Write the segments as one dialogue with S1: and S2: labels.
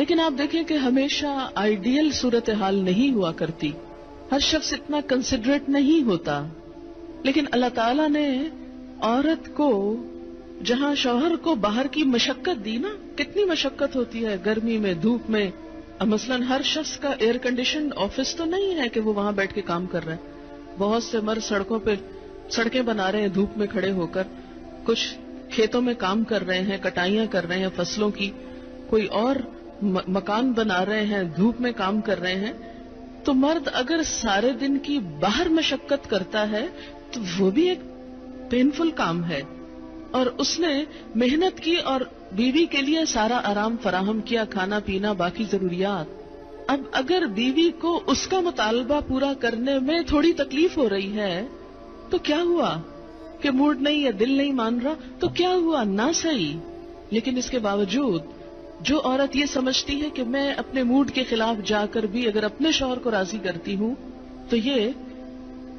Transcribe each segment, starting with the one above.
S1: لیکن آپ دیکھیں کہ ہمیشہ آئیڈیل صورتحال نہیں ہوا کرتی، ہر شخص اتنا کنسیڈریٹ نہیں ہوتا. لیکن اللہ تعالیٰ نے عورت کو جہاں شوہر کو باہر کی مشقت دی نا، کتنی مشقت ہوتی ہے گرمی میں، دھوپ میں. مثلاً ہر شخص کا ایئر کنڈیشن آفس تو نہیں ہے کہ وہ وہاں بیٹھ کے کام کر رہا ہے. بہت سے مرد سڑکوں پہ سڑکیں بنا رہے ہیں دھوپ میں کھڑے ہو کر، کچھ کھیتوں میں کام کر رہے ہیں، کٹائیاں کر رہے ہیں فصلوں کی، کوئی اور مکان بنا رہے ہیں، دھوپ میں کام کر رہے ہیں. تو مرد اگر سارے دن کی باہر مشقت کرتا ہے تو وہ بھی ایک پینفل کام ہے، اور اس نے محنت کی اور بیوی کے لیے سارا آرام فراہم کیا، کھانا پینا باقی ضروریات. اب اگر بیوی کو اس کا مطالبہ پورا کرنے میں تھوڑی تکلیف ہو رہی ہے تو کیا ہوا کہ موڈ نہیں ہے، دل نہیں مان رہا، تو کیا ہوا؟ نہ صحیح. لیکن اس کے باوجود جو عورت یہ سمجھتی ہے کہ میں اپنے موڈ کے خلاف جا کر بھی اگر اپنے شوہر کو راضی کرتی ہوں تو یہ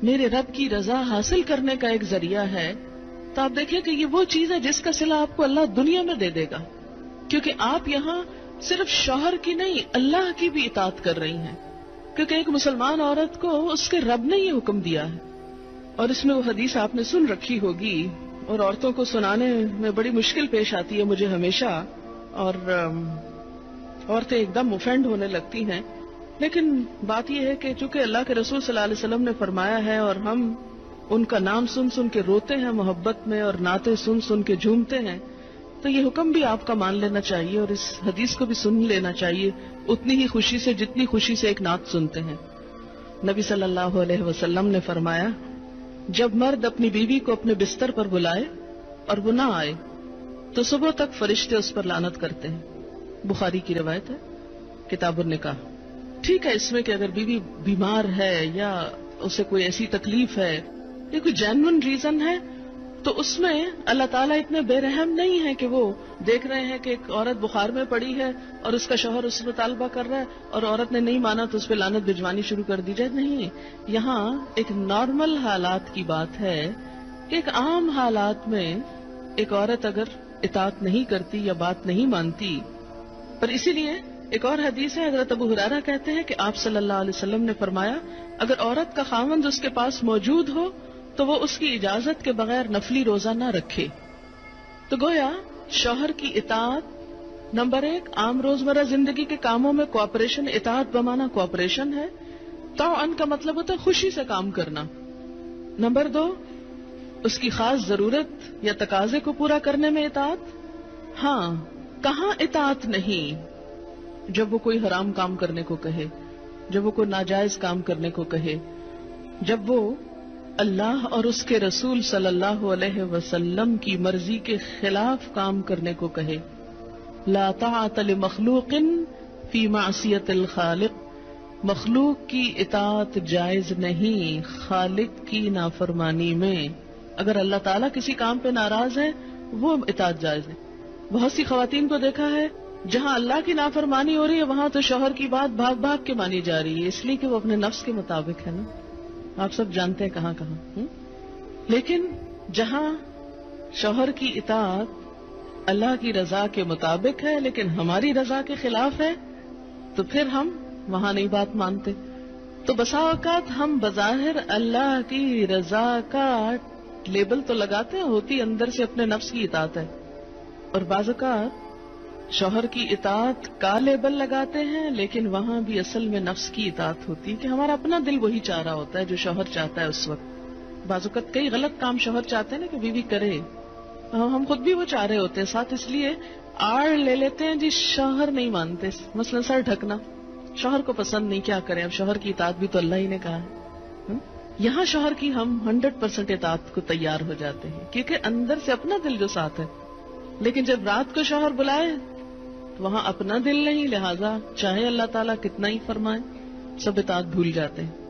S1: میرے رب کی رضا حاصل کرنے کا ایک ذریعہ ہے، تو آپ دیکھیں کہ یہ وہ چیز ہے جس کا صلہ آپ کو اللہ دنیا میں دے دے گا، کیونکہ آپ یہاں صرف شوہر کی نہیں اللہ کی بھی اطاعت کر رہی ہیں. کیونکہ ایک مسلمان عورت کو اس کے رب نے یہ حکم دیا ہے. اور اس میں وہ حدیث آپ نے سن رکھی ہوگی اور عورتوں کو سنانے میں بڑی مشکل پیش آتی ہے مجھے ہمیشہ، اور عورتیں ایک دم اوفینڈ ہونے لگتی ہیں. لیکن بات یہ ہے کہ چونکہ اللہ کے رسول صلی اللہ علیہ وسلم نے فرمایا ہے اور ہم ان کا نام سن سن کے روتے ہیں محبت میں اور نعتیں سن سن کے جھومتے ہیں، تو یہ حکم بھی آپ کا مان لینا چاہیے اور اس حدیث کو بھی سن لینا چاہیے اتنی ہی خوشی سے جتنی خوشی سے ایک نعت سنتے ہیں. نبی صلی اللہ علیہ وسلم نے فرمایا جب مرد اپنی بیوی کو اپنے بستر پر بلائے اور وہ نہ آئے تو صبح تک فرشتے اس پر لعنت کرتے ہیں. بخاری کی روایت ہے، کتاب النکاح. ٹھیک ہے اس میں کہ اگر بیوی بیمار ہے یا اسے کوئی ایسی تکلیف ہے یا کوئی جینون ریزن ہے تو اس میں اللہ تعالیٰ اتنے بے رحم نہیں ہے کہ وہ دیکھ رہے ہیں کہ ایک عورت بخار میں پڑی ہے اور اس کا شوہر اس سے مطالبہ کر رہا ہے اور عورت نے نہیں مانا تو اس پہ لعنت بھجوانی شروع کر دی جائے. نہیں، یہاں ایک نارمل حالات کی بات ہے کہ ایک عام حالات میں ایک عورت اگر اطاعت نہیں کرتی یا بات نہیں مانتی. پر اسی لیے ایک اور حدیث ہے، حضرت ابو ہریرہ کہتے ہیں کہ آپ صلی اللہ علیہ وسلم نے فرمایا اگر عورت کا خاوند اس کے پاس موجود ہو تو وہ اس کی اجازت کے بغیر نفلی روزہ نہ رکھے. تو گویا شوہر کی اطاعت نمبر 1 عام روزمرہ زندگی کے کاموں میں کوآپریشن، اطاعت بمانا کوآپریشن ہے. طوعاً کا مطلب ہوتا ہے خوشی سے کام کرنا. نمبر 2 اس کی خاص ضرورت یا تقاضے کو پورا کرنے میں اطاعت. ہاں، کہاں اطاعت نہیں؟ جب وہ کوئی حرام کام کرنے کو کہے، جب وہ کوئی ناجائز کام کرنے کو کہے، جب وہ اللہ اور اس کے رسول صلی اللہ علیہ وسلم کی مرضی کے خلاف کام کرنے کو کہے. لا طاعت لمخلوق فی معصیت الخالق. مخلوق کی اطاعت جائز نہیں خالق کی نافرمانی میں. اگر اللہ تعالیٰ کسی کام پہ ناراض ہے وہ اطاعت جائز ہے. بہت سی خواتین کو دیکھا ہے جہاں اللہ کی نافرمانی ہو رہی ہے وہاں تو شوہر کی بات بھاگ بھاگ کے مانی جا رہی ہے، اس لیے کہ وہ اپنے نفس کے مطابق ہے نا. آپ سب جانتے ہیں کہاں کہاں. لیکن جہاں شوہر کی اطاعت اللہ کی رضا کے مطابق ہے لیکن ہماری رضا کے خلاف ہے تو پھر ہم وہاں نہیں بات مانتے. تو بسا اوقات ہم بظاہر اللہ کی رضا کا لیبل تو لگاتے ہیں، ہوتی اندر سے اپنے نفس کی اطاعت ہے. اور بعض اوقات شوہر کی اطاعت کا لیبل لگاتے ہیں لیکن وہاں بھی اصل میں نفس کی اطاعت ہوتی ہے کہ ہمارا اپنا دل وہی چاہ رہا ہوتا ہے جو شوہر چاہتا ہے اس وقت. بعض اوقات کئی غلط کام شوہر چاہتے ہیں نا کہ بیوی کرے، ہم خود بھی وہ چاہ رہے ہوتے ہیں ساتھ، اس لیے آڑ لے لیتے ہیں جی شوہر نہیں مانتے. مثلا سر ڈھکنا شوہر کو پسند نہیں، کیا کریں، اب شوہر کی اطاعت بھی تو اللہ ہی نے کہا ہے. یہاں شوہر کی ہم 100% اطاعت کو تیار ہو جاتے ہیں کیونکہ اندر سے اپنا دل جو ساتھ ہے. لیکن جب رات کو شوہر بلائے وہاں اپنا دل نہیں، لہذا چاہے اللہ تعالیٰ کتنا ہی فرمائے سب اطاعت بھول جاتے ہیں.